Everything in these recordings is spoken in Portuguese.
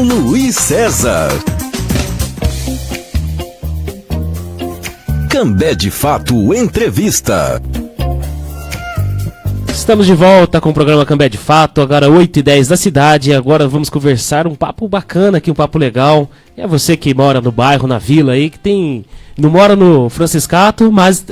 Luiz César. Cambé de Fato Entrevista. Estamos de volta com o programa Cambé de Fato, agora 8h10 da cidade. Agora vamos conversar um papo bacana aqui, um papo legal. É você que mora no bairro, na vila aí, que não mora no Franciscato, mas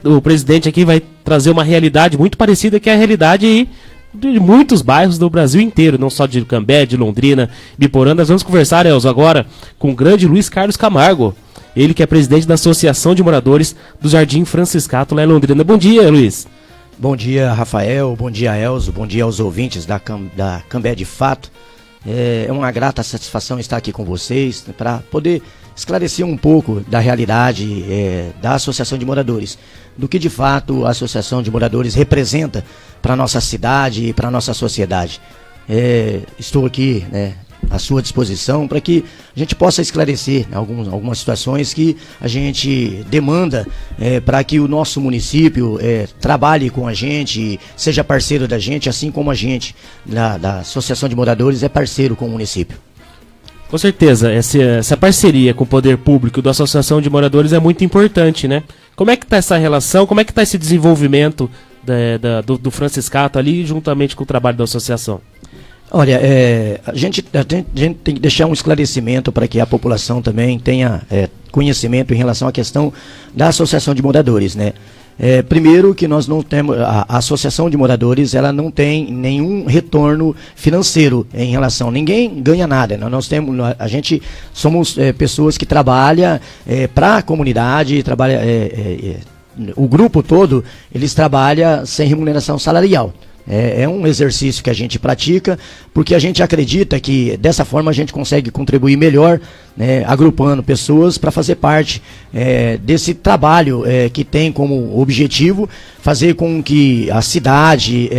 o presidente aqui vai trazer uma realidade muito parecida, que é a realidade aí de muitos bairros do Brasil inteiro, não só de Cambé, de Londrina, Biporã. Nós vamos conversar, Elzo, agora com o grande Luiz Carlos Camargo, ele que é presidente da Associação de Moradores do Jardim Franciscato lá em Londrina. Bom dia, Luiz. Bom dia, Rafael, bom dia, Elzo, bom dia aos ouvintes da Cambé de Fato. É uma grata satisfação estar aqui com vocês para poder esclarecer um pouco da realidade da Associação de Moradores, do que de fato a Associação de Moradores representa para a nossa cidade e para a nossa sociedade. Estou aqui à sua disposição para que a gente possa esclarecer algumas situações que a gente demanda para que o nosso município trabalhe com a gente, seja parceiro da gente, assim como a gente da Associação de Moradores é parceiro com o município. Com certeza, essa parceria com o poder público da Associação de Moradores é muito importante, né? Como é que está essa relação, como é que está esse desenvolvimento do Franciscato ali, juntamente com o trabalho da associação? Olha, a gente tem que deixar um esclarecimento para que a população também tenha conhecimento em relação à questão da Associação de Moradores, né? Primeiro que nós não temos, a Associação de Moradores, ela não tem nenhum retorno financeiro em relação, ninguém ganha nada, né? A gente somos pessoas que trabalham para a comunidade, o grupo todo, eles trabalham sem remuneração salarial. É um exercício que a gente pratica, porque a gente acredita que dessa forma a gente consegue contribuir melhor, agrupando pessoas para fazer parte desse trabalho que tem como objetivo fazer com que a cidade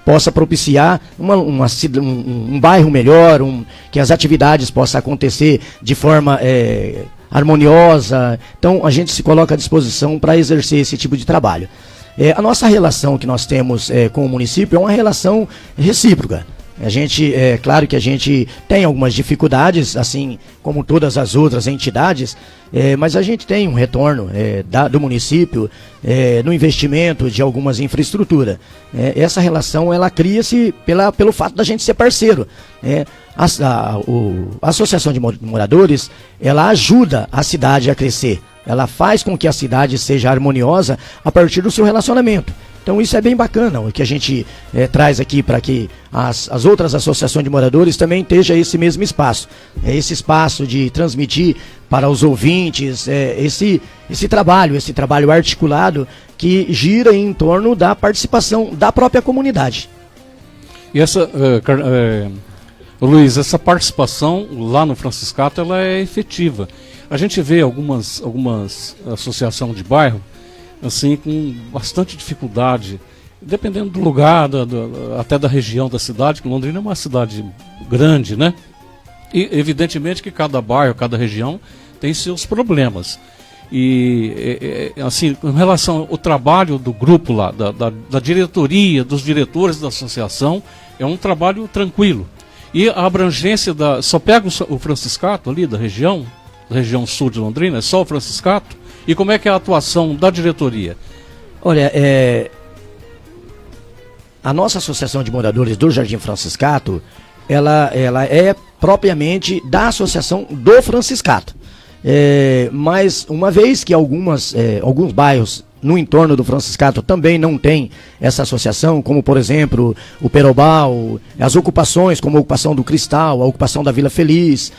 possa propiciar um bairro melhor, que as atividades possam acontecer de forma harmoniosa. Então a gente se coloca à disposição para exercer esse tipo de trabalho. A nossa relação que nós temos com o município é uma relação recíproca. Claro que a gente tem algumas dificuldades, assim como todas as outras entidades, mas a gente tem um retorno do município no investimento de algumas infraestruturas. Essa relação ela cria-se pelo fato da gente ser parceiro. A Associação de Moradores, ela ajuda a cidade a crescer. Ela faz com que a cidade seja harmoniosa a partir do seu relacionamento. Então isso é bem bacana, o que a gente traz aqui para que as outras associações de moradores também estejam esse mesmo espaço. Esse espaço de transmitir para os ouvintes esse trabalho articulado que gira em torno da participação da própria comunidade. E Luiz, essa participação lá no Franciscato ela é efetiva. A gente vê algumas associações de bairro assim, com bastante dificuldade, dependendo do lugar, até da região da cidade, que Londrina é uma cidade grande, né? E evidentemente que cada bairro, cada região tem seus problemas. E assim, em relação ao trabalho do grupo lá, da diretoria, dos diretores da associação, é um trabalho tranquilo. E a abrangência só pega o Franciscato ali da região sul de Londrina, é só o Franciscato? E como é que é a atuação da diretoria? Olha, a nossa Associação de Moradores do Jardim Franciscato, ela é propriamente da Associação do Franciscato. Mas uma vez que alguns bairros no entorno do Franciscato também não tem essa associação, como por exemplo o Perobal, as ocupações como a ocupação do Cristal, a ocupação da Vila Feliz,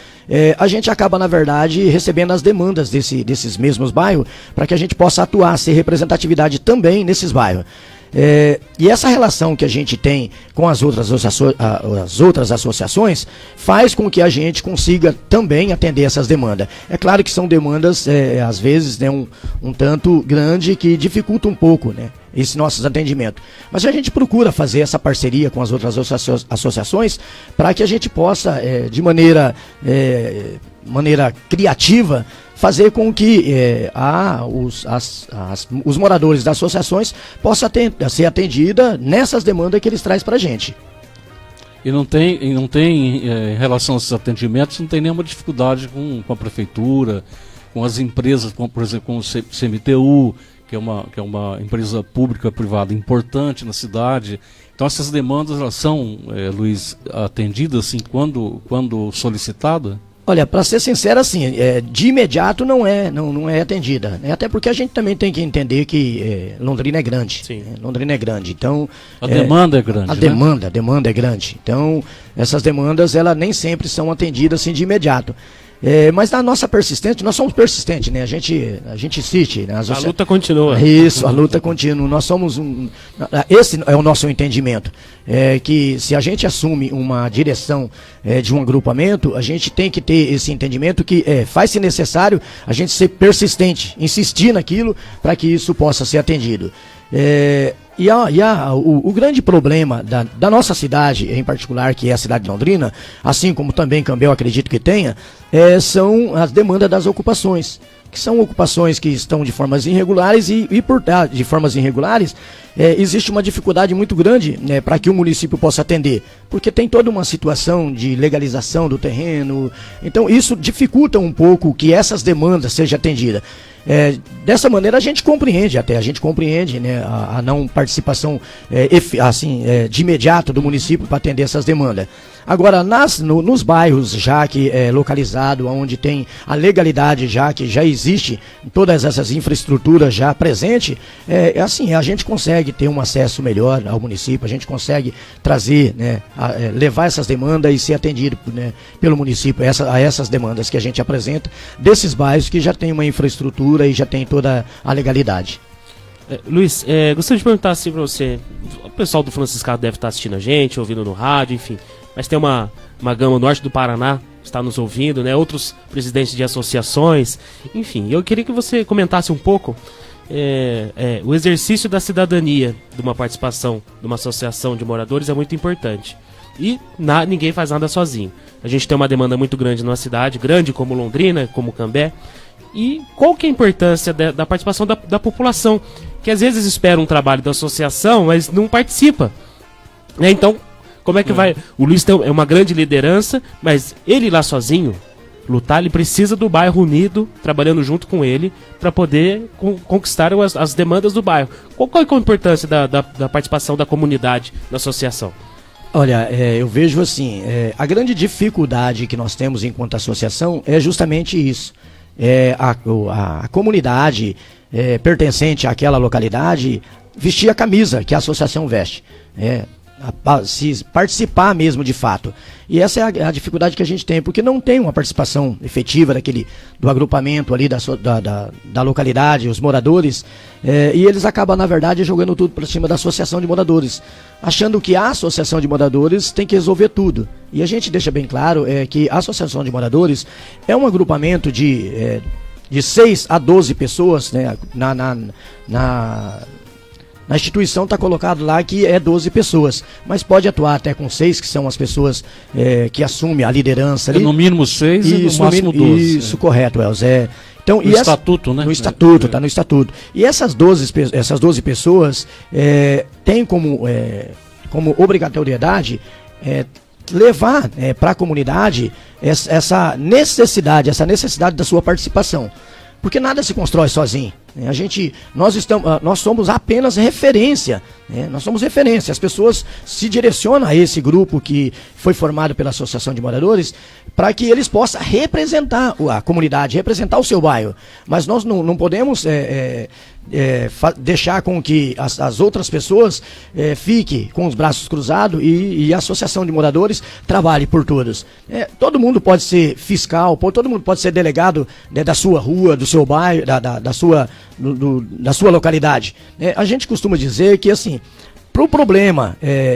a gente acaba na verdade recebendo as demandas desses mesmos bairros para que a gente possa atuar, ser representatividade também nesses bairros. E essa relação que a gente tem com as outras associações faz com que a gente consiga também atender essas demandas. É claro que são demandas, às vezes, um tanto grande que dificulta um pouco, né, esse nosso atendimento. Mas a gente procura fazer essa parceria com as outras associações para que a gente possa, de maneira criativa, fazer com que os moradores das associações possam ser atendidos nessas demandas que eles trazem para a gente. E não tem em relação a esses atendimentos, não tem nenhuma dificuldade com a prefeitura, com as empresas, por exemplo, com o CMTU, que é uma empresa pública privada importante na cidade. Então essas demandas, elas são, Luiz, atendidas assim, quando solicitada? Olha, para ser sincero, assim, de imediato não é atendida, né? Até porque a gente também tem que entender que Londrina é grande. Sim. Londrina é grande, então... A demanda é grande, a demanda é grande. Então, essas demandas, elas nem sempre são atendidas assim de imediato. Mas na nossa persistência, nós somos persistentes, né? A gente insiste, né? A luta continua. Isso, a luta continua. Nós somos esse é o nosso entendimento. Que se a gente assume uma direção de um agrupamento, a gente tem que ter esse entendimento que faz-se necessário a gente ser persistente, insistir naquilo para que isso possa ser atendido. O grande problema da nossa cidade, em particular, que é a cidade de Londrina, assim como também Cambé, eu acredito que tenha, são as demandas das ocupações, que são ocupações que estão de formas irregulares e por de formas irregulares, existe uma dificuldade muito grande, né, para que o município possa atender, porque tem toda uma situação de legalização do terreno, então isso dificulta um pouco que essas demandas sejam atendidas. Dessa maneira a gente compreende, né, a não participação de imediato do município para atender essas demandas. Agora, nos bairros já que é localizado, onde tem a legalidade que já existe, todas essas infraestruturas já presentes, a gente consegue ter um acesso melhor ao município, a gente consegue trazer, né, levar essas demandas e ser atendido, né, pelo município a essas demandas que a gente apresenta desses bairros que já tem uma infraestrutura e já tem toda a legalidade. Luiz, gostaria de perguntar assim para você, o pessoal do Franciscado deve estar assistindo a gente, ouvindo no rádio, enfim, mas tem uma gama norte do Paraná que está nos ouvindo, né, outros presidentes de associações, enfim, eu queria que você comentasse um pouco o exercício da cidadania de uma participação de uma associação de moradores é muito importante. E ninguém faz nada sozinho. A gente tem uma demanda muito grande numa cidade, grande como Londrina, como Cambé. E qual que é a importância da participação da população, que às vezes espera um trabalho da associação, mas não participa. Então, como é que vai... O Luiz é uma grande liderança, mas ele lá sozinho, lutar, ele precisa do bairro unido, trabalhando junto com ele, para poder conquistar as demandas do bairro. Qual é a importância da participação da comunidade na associação? Olha, eu vejo assim, a grande dificuldade que nós temos enquanto associação é justamente isso. A comunidade pertencente àquela localidade vestir a camisa que a associação veste. Se participar mesmo de fato. E essa é a dificuldade que a gente tem, porque não tem uma participação efetiva do agrupamento ali da localidade, os moradores, e eles acabam, na verdade, jogando tudo para cima da associação de moradores, achando que a associação de moradores tem que resolver tudo. E a gente deixa bem claro que a associação de moradores é um agrupamento de 6 a 12 pessoas, né, na instituição está colocado lá que 12 pessoas, mas pode atuar até com 6, que são as pessoas que assumem a liderança ali. No mínimo 6 e no máximo 12. Isso, correto, Elza. Então, no estatuto, né? No estatuto, está no estatuto. E essas 12 pessoas têm como obrigatoriedade levar para a comunidade essa necessidade da sua participação. Porque nada se constrói sozinho. Nós somos apenas referência. Né? Nós somos referência. As pessoas se direcionam a esse grupo que foi formado pela Associação de Moradores para que eles possam representar a comunidade, representar o seu bairro. Mas nós não podemos deixar com que as outras pessoas fiquem com os braços cruzados e a Associação de Moradores trabalhe por todos. Todo mundo pode ser fiscal, todo mundo pode ser delegado, né, da sua rua, do seu bairro, da sua localidade. A gente costuma dizer que, assim, para o problema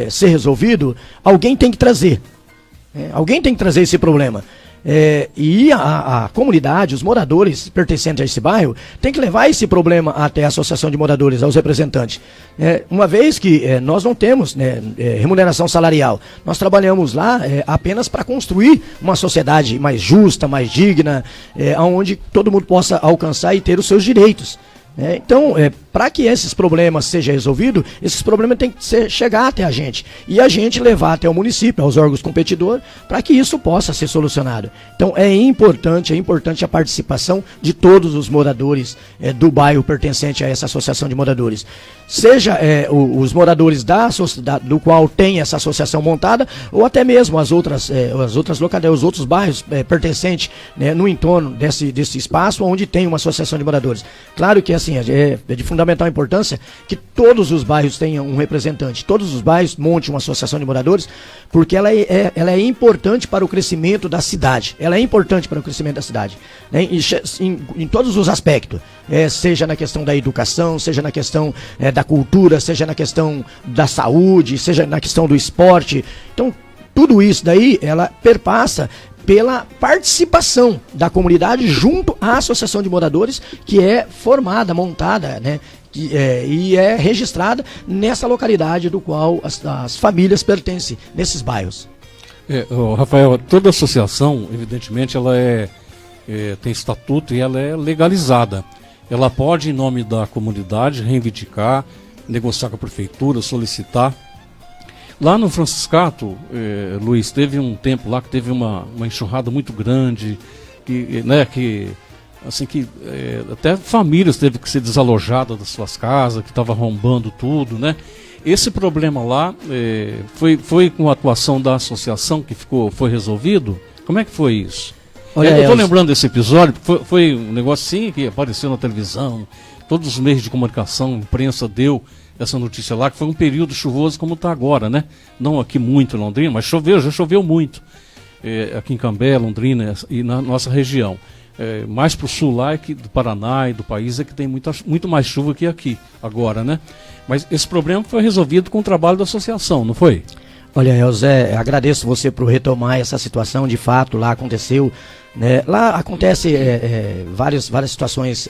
ser resolvido, alguém tem que trazer. Alguém tem que trazer esse problema. E a comunidade, os moradores pertencentes a esse bairro, tem que levar esse problema até a Associação de Moradores, aos representantes. Uma vez que nós não temos, né, remuneração salarial, nós trabalhamos lá apenas para construir uma sociedade mais justa, mais digna, onde todo mundo possa alcançar e ter os seus direitos. Então, para que esses problemas sejam resolvidos, esses problemas têm que chegar até a gente. E a gente levar até o município, aos órgãos competidores, para que isso possa ser solucionado. Então é importante a participação de todos os moradores do bairro pertencente a essa associação de moradores. Seja os moradores do qual tem essa associação montada, ou até mesmo as outras localidades, os outros bairros pertencentes, né, no entorno desse espaço onde tem uma associação de moradores. Claro que assim, é de fundamental importância que todos os bairros tenham um representante, todos os bairros montem uma associação de moradores, porque ela é importante para o crescimento da cidade. Ela é importante para o crescimento da cidade, né, em todos os aspectos, seja na questão da educação, seja na questão da cultura, seja na questão da saúde, seja na questão do esporte. Então, tudo isso daí, ela perpassa pela participação da comunidade junto à associação de moradores, que é formada, montada, né, e é registrada nessa localidade do qual as famílias pertencem, nesses bairros. Rafael, toda associação, evidentemente, ela tem estatuto e ela é legalizada. Ela pode, em nome da comunidade, reivindicar, negociar com a prefeitura, solicitar. Lá no Franciscato, Luiz, teve um tempo lá que teve uma enxurrada muito grande, até famílias teve que ser desalojadas das suas casas, que estava arrombando tudo, né? Esse problema lá foi com a atuação da associação que foi resolvido? Como é que foi isso? Olha, eu estou lembrando desse episódio, foi um negócio assim que apareceu na televisão, todos os meios de comunicação, a imprensa deu essa notícia lá, que foi um período chuvoso como está agora, né? Não aqui muito em Londrina, mas já choveu muito aqui em Cambé, Londrina e na nossa região. Mais para o sul lá, do Paraná e do país, é que tem muito mais chuva que aqui agora, né? Mas esse problema foi resolvido com o trabalho da associação, não foi? Olha, Zé, agradeço você por retomar essa situação. De fato, lá aconteceu, né? Lá acontece várias situações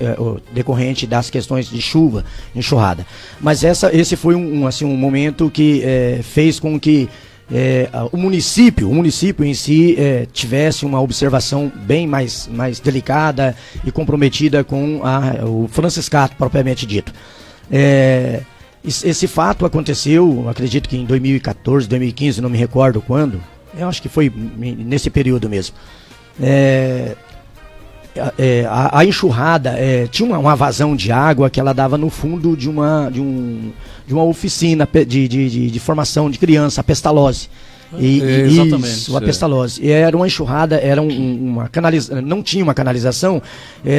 decorrentes das questões de chuva, enxurrada. Mas esse foi um momento que fez com que o município em si tivesse uma observação bem mais delicada e comprometida com o Franciscato propriamente dito. Esse fato aconteceu, acredito que em 2014, 2015, não me recordo quando. Eu acho que foi nesse período mesmo. A enxurrada tinha uma vazão de água que ela dava no fundo de uma oficina de formação de criança, a pestalose. Exatamente. Isso, a pestalose. E era uma enxurrada, não tinha uma canalização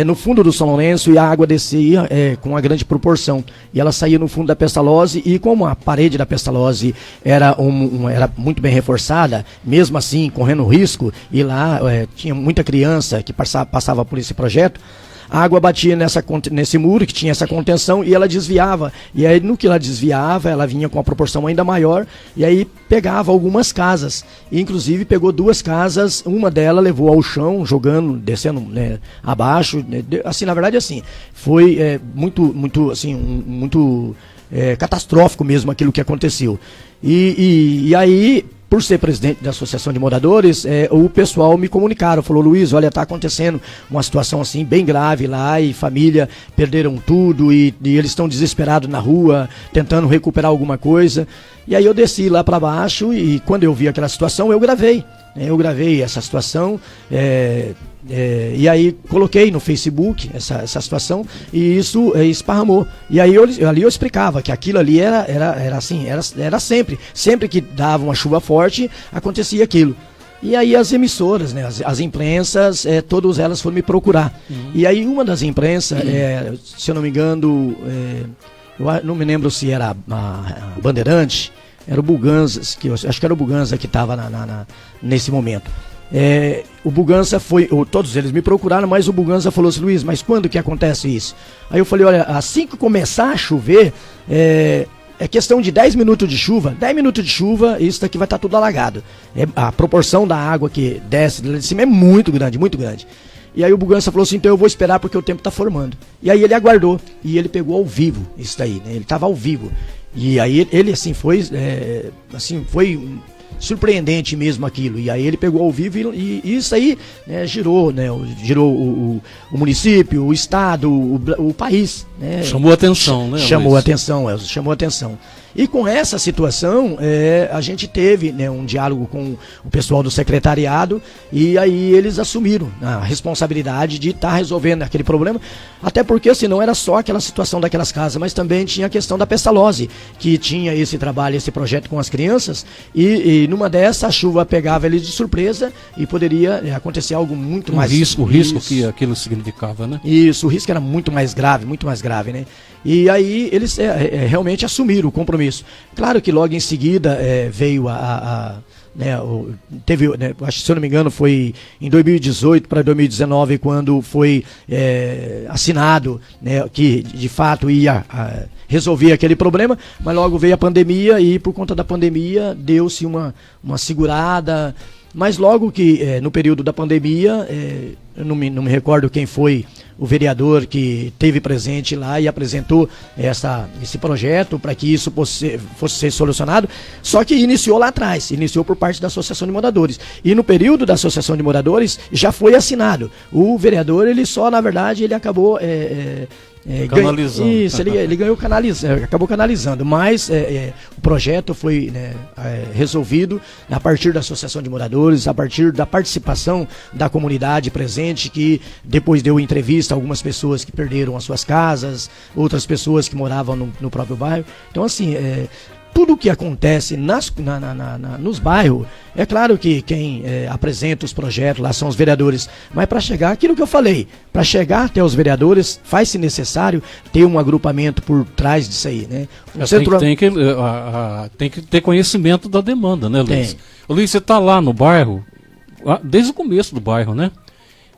no fundo do São Lourenço, e a água descia com uma grande proporção. E ela saía no fundo da pestalose, e como a parede da pestalose era muito bem reforçada, mesmo assim, correndo risco, e lá tinha muita criança que passava por esse projeto, a água batia nesse muro que tinha essa contenção e ela desviava. E aí no que ela desviava, ela vinha com uma proporção ainda maior e aí pegava algumas casas. E, inclusive pegou 2 casas, uma delas levou ao chão, descendo, né, abaixo. Assim, na verdade, assim, foi muito catastrófico mesmo aquilo que aconteceu. E aí, por ser presidente da Associação de Moradores, o pessoal me comunicaram, falou: Luiz, olha, está acontecendo uma situação assim bem grave lá, e família perderam tudo, e eles estão desesperados na rua, tentando recuperar alguma coisa. E aí eu desci lá para baixo, e quando eu vi aquela situação, eu gravei essa situação, e aí coloquei no Facebook essa situação, e isso esparramou. E aí ali eu explicava que aquilo ali era assim, era sempre que dava uma chuva forte, acontecia aquilo. E aí as emissoras, né, as imprensas, todas elas foram me procurar. E aí uma das imprensas, se eu não me engano, eu não me lembro se era a Bandeirante, era o Buganza, acho que era o Buganza que estava nesse momento. O Buganza todos eles me procuraram, mas o Buganza falou assim: Luiz, mas quando que acontece isso? Aí eu falei: olha, assim que começar a chover, é questão de 10 minutos de chuva, isso daqui vai estar tudo alagado. A proporção da água que desce de cima é muito grande, muito grande. E aí o Buganza falou assim: então eu vou esperar porque o tempo está formando. E aí ele aguardou, e ele pegou ao vivo isso daí, né? Ele estava ao vivo. E aí ele assim foi surpreendente mesmo aquilo. E aí ele pegou ao vivo e isso aí, né, girou, né, girou o município, o estado, o país, né? Chamou atenção, né? Chamou atenção, Elzo, chamou atenção. E com essa situação, a gente teve, né, um diálogo com o pessoal do secretariado e aí eles assumiram a responsabilidade de estar resolvendo aquele problema, até porque assim, não era só aquela situação daquelas casas, mas também tinha a questão da pestalose, que tinha esse trabalho, esse projeto com as crianças e numa dessa a chuva pegava eles de surpresa e poderia acontecer algo muito mais... O risco que aquilo significava, né? Isso, o risco era muito mais grave, né? E aí eles realmente assumiram o compromisso. Claro que logo em seguida veio teve, né, acho que se eu não me engano foi em 2018 para 2019 quando foi assinado, né, que de fato ia resolver aquele problema, mas logo veio a pandemia e por conta da pandemia deu-se uma segurada. Mas logo que no período da pandemia, eu não me recordo quem foi o vereador que esteve presente lá e apresentou esse projeto para que isso fosse ser solucionado, só que iniciou lá atrás, iniciou por parte da Associação de Moradores. E no período da Associação de Moradores já foi assinado. O vereador, ele só, na verdade, ele acabou... canalizando. Isso, ele ganhou acabou canalizando, mas o projeto foi, né, resolvido a partir da Associação de Moradores, a partir da participação da comunidade presente, que depois deu entrevista a algumas pessoas que perderam as suas casas, outras pessoas que moravam no próprio bairro. Então, assim, tudo o que acontece nos bairros, é claro que quem apresenta os projetos lá são os vereadores, mas para chegar, aquilo que eu falei, para chegar até os vereadores, faz-se necessário ter um agrupamento por trás disso aí, né? Tem que ter conhecimento da demanda, né, Luiz? Luiz, você está lá no bairro, desde o começo do bairro, né?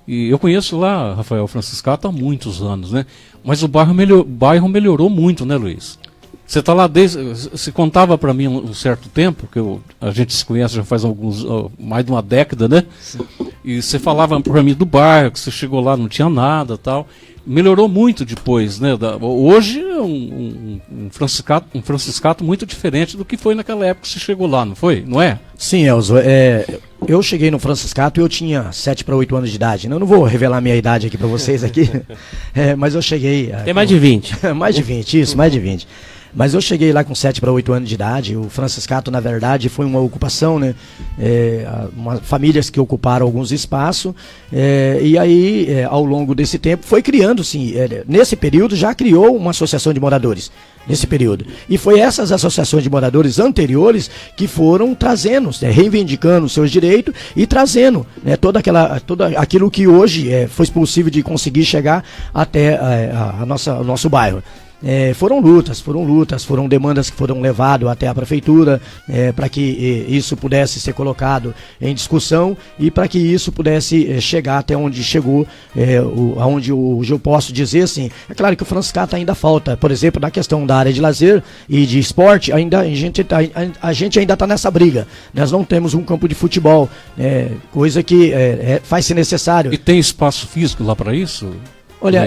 E eu conheço lá, Rafael Franciscato, há muitos anos, né? Mas o bairro melhorou muito, né, Luiz? Você está lá você contava para mim um certo tempo, que a gente se conhece já faz mais de uma década, né? Sim. E você falava para mim do bairro, que você chegou lá, não tinha nada, tal. Melhorou muito depois, né? Hoje é um franciscato muito diferente do que foi naquela época que você chegou lá, não foi? Não é? Sim, Elzo. Eu cheguei no franciscato e eu tinha 7 para 8 anos de idade. Eu não vou revelar minha idade aqui para vocês aqui, mas eu cheguei... Tem mais de 20. Mais de 20, isso, mais de 20. Mas eu cheguei lá com 7 para 8 anos de idade. O franciscato, na verdade, foi uma ocupação, né? Famílias que ocuparam alguns espaços. E aí, ao longo desse tempo, foi criando, sim. Nesse período, já criou uma associação de moradores. Nesse período. E foi essas associações de moradores anteriores que foram trazendo, reivindicando os seus direitos e trazendo, né, todo aquilo que hoje foi possível de conseguir chegar até o nosso bairro. Foram lutas, foram demandas que foram levadas até a prefeitura para que isso pudesse ser colocado em discussão e para que isso pudesse chegar até onde chegou, aonde hoje eu posso dizer assim. É claro que o franciscato ainda falta, por exemplo, na questão da área de lazer e de esporte, a gente ainda está nessa briga. Nós não temos um campo de futebol, coisa que faz-se necessário. E tem espaço físico lá para isso? Olha,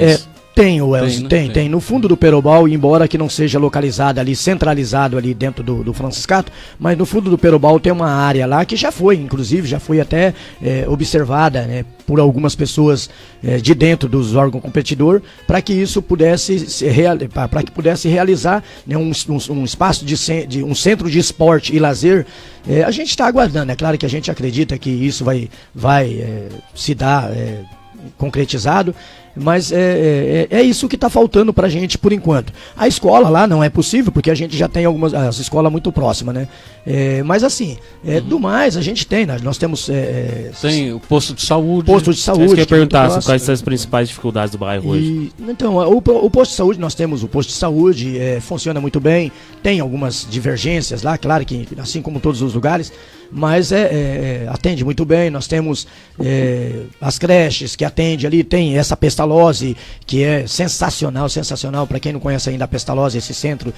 tem, Elzo, tem. No fundo do Perobal, embora que não seja localizado ali, centralizado ali dentro do franciscato, mas no fundo do Perobal tem uma área lá que já foi até observada, né, por algumas pessoas de dentro dos órgãos competidor, para que isso pudesse realizar, né, um espaço de um centro de esporte e lazer. A gente está aguardando, é claro que a gente acredita que isso vai se dar concretizado, mas é isso que está faltando para a gente por enquanto. A escola lá não é possível, porque a gente já tem as escolas muito próximas, né? Mas assim, do mais a gente tem, né? Nós temos... tem o posto de saúde. Posto de saúde. Eu queria perguntar quais são as principais dificuldades do bairro hoje. Então, o posto de saúde, nós temos o posto de saúde, funciona muito bem, tem algumas divergências lá, claro que assim como todos os lugares, mas atende muito bem. Nós temos as creches que atende ali, tem essa Pestalozzi, que é sensacional para quem não conhece ainda a Pestalozzi, esse centro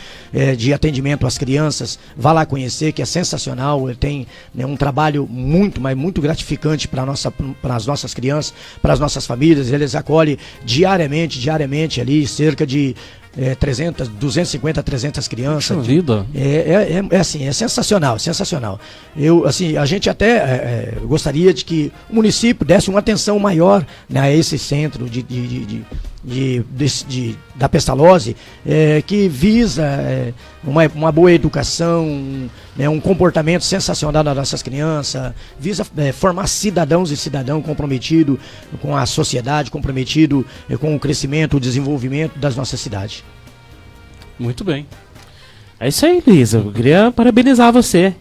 de atendimento às crianças, vá lá conhecer, que é sensacional. Ele tem, né, um trabalho muito, mas muito gratificante para as nossas crianças, para as nossas famílias. Eles acolhem diariamente ali cerca de 250, 300 crianças. Puxa vida. Assim, é sensacional, sensacional. A gente até gostaria de que o município desse uma atenção maior, né, a esse centro da Pestalozzi, que visa uma boa educação, né, um comportamento sensacional das nossas crianças, visa formar cidadãos e cidadão comprometido com a sociedade, comprometido com o crescimento, o desenvolvimento das nossas cidades. Muito bem. É isso aí, Luiz. Eu queria parabenizar você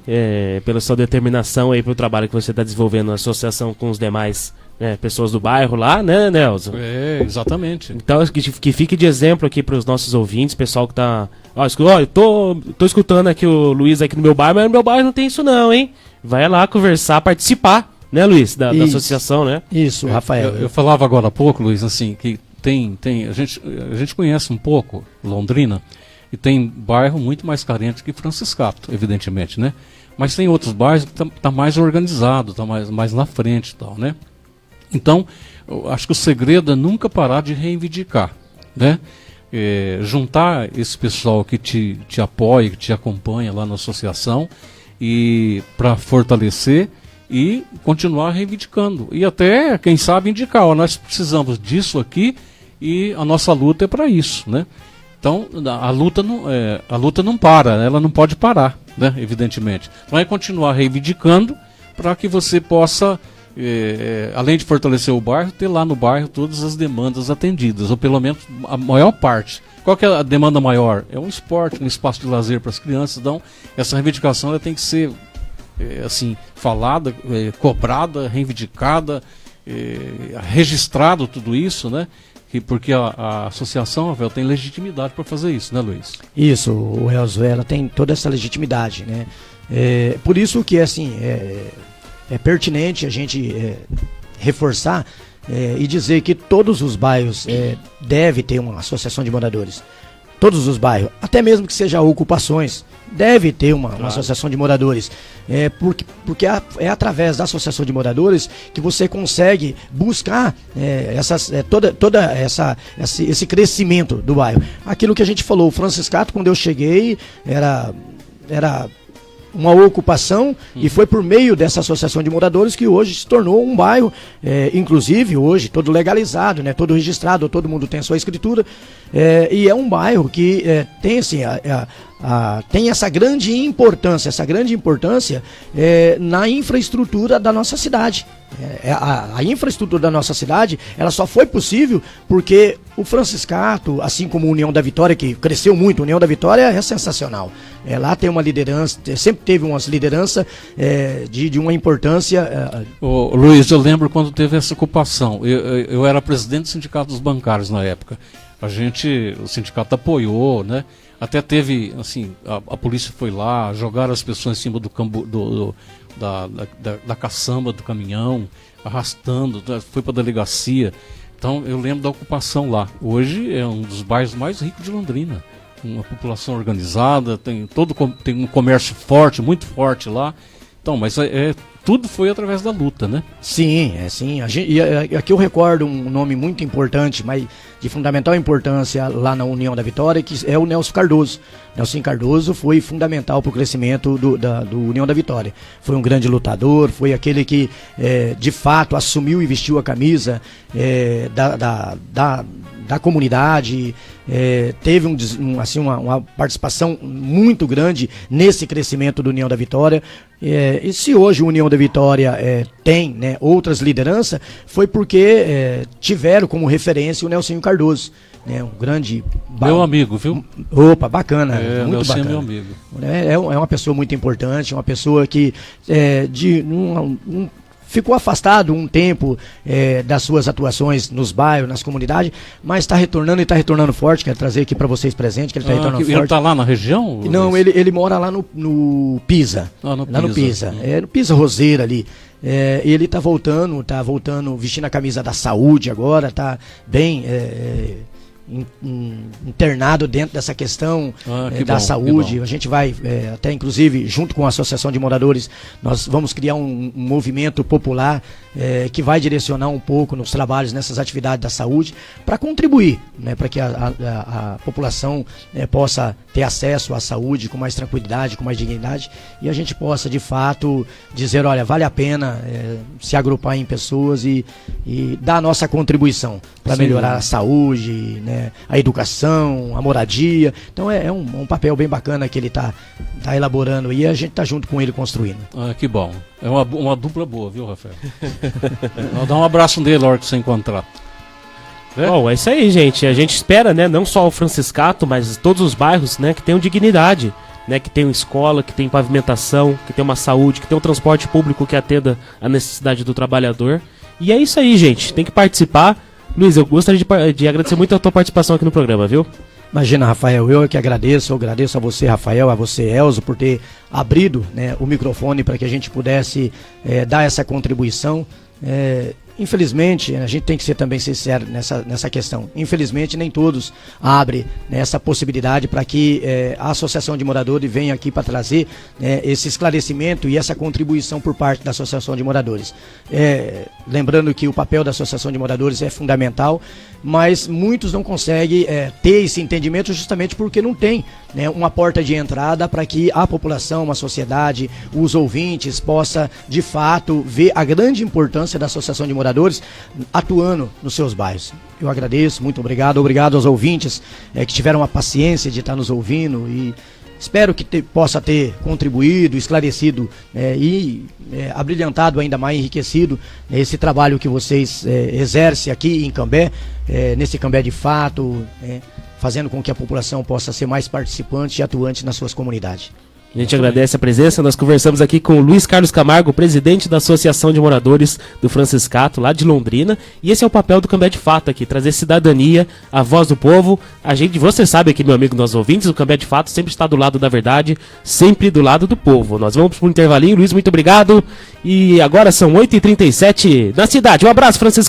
pela sua determinação aí, pelo trabalho que você está desenvolvendo na associação com os demais pessoas do bairro lá, né, Nelson? Exatamente. Então, que fique de exemplo aqui para os nossos ouvintes, pessoal que tá... eu tô escutando aqui o Luiz aqui no meu bairro, mas no meu bairro não tem isso não, hein? Vai lá conversar, participar, né, Luiz, da associação, né? Isso, Rafael. Eu falava agora há pouco, Luiz, assim, que a gente conhece um pouco Londrina, e tem bairro muito mais carente que Franciscato, evidentemente, né? Mas tem outros bairros que tá mais organizado, tá mais na frente e tal, né? Então, eu acho que o segredo é nunca parar de reivindicar, né? Juntar esse pessoal que te apoia, que te acompanha lá na associação, e para fortalecer e continuar reivindicando. E até, quem sabe, indicar, nós precisamos disso aqui e a nossa luta é para isso, né? Então, a luta não para, ela não pode parar, né? Evidentemente. Então, é continuar reivindicando para que você possa, além de fortalecer o bairro, ter lá no bairro todas as demandas atendidas, ou pelo menos a maior parte. Qual que é a demanda maior? É um esporte, um espaço de lazer para as crianças. Então, essa reivindicação ela tem que ser assim, falada, cobrada, reivindicada, registrado tudo isso, né? Porque a associação, Rafael, tem legitimidade para fazer isso, né, Luiz? Isso, o Elzo, ela tem toda essa legitimidade, né? Por isso que assim, é pertinente a gente reforçar e dizer que todos os bairros devem ter uma associação de moradores. Todos os bairros, até mesmo que seja ocupações, deve ter uma associação de moradores. Porque é através da associação de moradores que você consegue buscar esse crescimento do bairro. Aquilo que a gente falou, o Franciscato, quando eu cheguei, era uma ocupação, e foi por meio dessa associação de moradores que hoje se tornou um bairro, inclusive hoje todo legalizado, né, todo registrado, todo mundo tem a sua escritura, e é um bairro que tem assim, tem essa grande importância na infraestrutura da nossa cidade. A infraestrutura da nossa cidade, ela só foi possível porque o Franciscato, assim como a União da Vitória, que cresceu muito, a União da Vitória é sensacional. Lá tem uma liderança, sempre teve umas lideranças de uma importância. Luiz, eu lembro quando teve essa ocupação, eu era presidente do Sindicato dos Bancários na época. O sindicato apoiou, né? Até teve, assim, a polícia foi lá, jogaram as pessoas em cima da caçamba do caminhão, arrastando, foi para a delegacia. Então eu lembro da ocupação lá. Hoje é um dos bairros mais ricos de Londrina. Uma população organizada, tem um comércio forte, muito forte lá. Então, mas tudo foi através da luta, né? Sim, sim. Aqui eu recordo um nome muito importante, mas de fundamental importância lá na União da Vitória, que é o Nelson Cardoso. Nelson Cardoso foi fundamental para o crescimento do União da Vitória. Foi um grande lutador, foi aquele que de fato assumiu e vestiu a camisa da comunidade, teve uma participação muito grande nesse crescimento do União da Vitória. E se hoje o União da Vitória tem, né, outras lideranças, foi porque tiveram como referência o Nelson Cardoso, né, um grande... Meu amigo, viu? Opa, bacana, muito Nelson bacana. É meu amigo. É uma pessoa muito importante, uma pessoa que ficou afastado um tempo das suas atuações nos bairros, nas comunidades, mas está retornando e está retornando forte. Quero trazer aqui para vocês presente que ele está retornando forte. Ele está lá na região? Não, ele mora lá no Pisa. Lá no Pisa. No Pisa Roseira ali. Ele está voltando vestindo a camisa da saúde agora, está bem internado dentro dessa questão da bom, saúde. A gente vai, até inclusive, junto com a Associação de Moradores, nós vamos criar um movimento popular que vai direcionar um pouco nos trabalhos nessas atividades da saúde, para contribuir, né, para que a população possa ter acesso à saúde com mais tranquilidade, com mais dignidade, e a gente possa, de fato, dizer, olha, vale a pena se agrupar em pessoas e dar a nossa contribuição para melhorar a saúde, né, a educação, a moradia. Então é um papel bem bacana que ele tá elaborando e a gente tá junto com ele construindo. Que bom. É uma dupla boa, viu, Rafael? Dá um abraço nele na hora que você encontrar. Bom, é isso aí, gente. A gente espera, né, não só o Franciscato, mas todos os bairros, né, que tenham dignidade, né, que tenham escola, que tenham pavimentação, que tenham uma saúde, que tenham um transporte público que atenda a necessidade do trabalhador. E é isso aí, gente. Tem que participar. Luiz, eu gostaria de agradecer muito a tua participação aqui no programa, viu? Imagina, Rafael, eu que agradeço a você, Rafael, a você, Elzo, por ter abrido, né, o microfone para que a gente pudesse dar essa contribuição. Infelizmente, a gente tem que ser também sincero nessa questão. Infelizmente, nem todos abrem, né, essa possibilidade para que a Associação de Moradores venha aqui para trazer esse esclarecimento e essa contribuição por parte da Associação de Moradores. Lembrando que o papel da Associação de Moradores é fundamental, mas muitos não conseguem ter esse entendimento justamente porque não tem, né, uma porta de entrada para que a população, a sociedade, os ouvintes possa de fato ver a grande importância da Associação de Moradores atuando nos seus bairros. Eu agradeço, muito obrigado aos ouvintes que tiveram a paciência de estar nos ouvindo e espero que possa ter contribuído, esclarecido e abrilhantado ainda mais, enriquecido esse trabalho que vocês exercem aqui em Cambé, nesse Cambé de Fato, fazendo com que a população possa ser mais participante e atuante nas suas comunidades. A gente agradece a presença. Nós conversamos aqui com o Luiz Carlos Camargo, presidente da Associação de Moradores do Franciscato, lá de Londrina. E esse é o papel do Cambé de Fato aqui, trazer cidadania, a voz do povo. Você sabe aqui, meu amigo, nossos ouvintes, o Cambé de Fato sempre está do lado da verdade, sempre do lado do povo. Nós vamos para um intervalinho. Luiz, muito obrigado. E agora são 8h37 na cidade. Um abraço, Francisco.